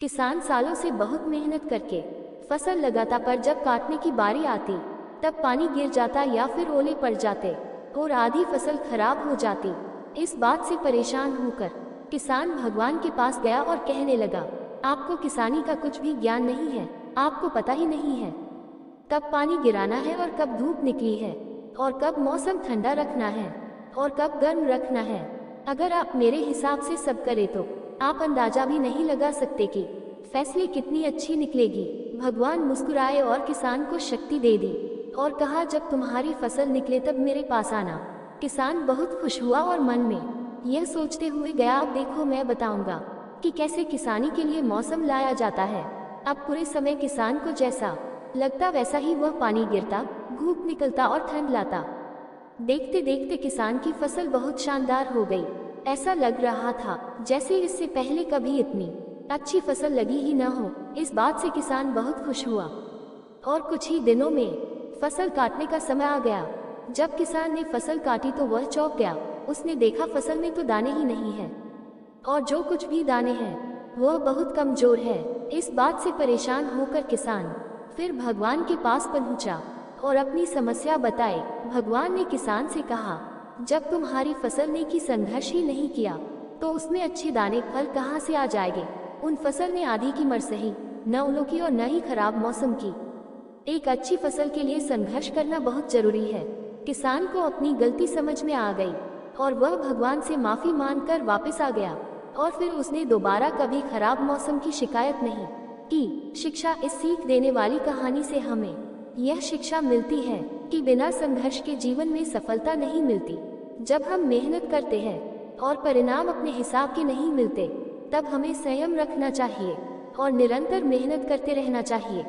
किसान सालों से बहुत मेहनत करके फसल लगाता, पर जब काटने की बारी आती तब पानी गिर जाता या फिर ओले पड़ जाते और आधी फसल खराब हो जाती। इस बात से परेशान होकर किसान भगवान के पास गया और कहने लगा, आपको किसानी का कुछ भी ज्ञान नहीं है, आपको पता ही नहीं है कब पानी गिराना है और कब धूप निकली है और कब मौसम ठंडा रखना है और कब गर्म रखना है। अगर आप मेरे हिसाब से सब करें तो आप अंदाजा भी नहीं लगा सकते कि फैसले कितनी अच्छी निकलेगी। भगवान मुस्कुराए और किसान को शक्ति दे दी और कहा, जब तुम्हारी फसल निकले तब मेरे पास आना। किसान बहुत खुश हुआ और मन में यह सोचते हुए गया, अब देखो मैं बताऊंगा कि कैसे किसानी के लिए मौसम लाया जाता है। अब पूरे समय किसान को जैसा लगता वैसा ही वह पानी गिरता, धूप निकलता और ठंड लाता। देखते देखते किसान की फसल बहुत शानदार हो गई। ऐसा लग रहा था जैसे इससे पहले कभी इतनी अच्छी फसल लगी ही न हो। इस बात से किसान बहुत खुश हुआ और कुछ ही दिनों में फसल काटने का समय आ गया। जब किसान ने फसल काटी तो वह चौंक गया। उसने देखा फसल में तो दाने ही नहीं है और जो कुछ भी दाने हैं वह बहुत कमजोर है। इस बात से परेशान होकर किसान फिर भगवान के पास पहुंचा और अपनी समस्या बताई। भगवान ने किसान से कहा, जब तुम्हारी फसल ने की संघर्ष ही नहीं किया तो उसमें अच्छे दाने फल कहाँ से आ जाएंगे। उन फसल ने आधी की मर सही, न ओलों की और न ही खराब मौसम की। एक अच्छी फसल के लिए संघर्ष करना बहुत जरूरी है। किसान को अपनी गलती समझ में आ गई और वह भगवान से माफी मांगकर वापस आ गया और फिर उसने दोबारा कभी खराब मौसम की शिकायत नहीं की। शिक्षा। इस सीख देने वाली कहानी से हमें यह शिक्षा मिलती है कि बिना संघर्ष के जीवन में सफलता नहीं मिलती। जब हम मेहनत करते हैं और परिणाम अपने हिसाब के नहीं मिलते तब हमें संयम रखना चाहिए और निरंतर मेहनत करते रहना चाहिए।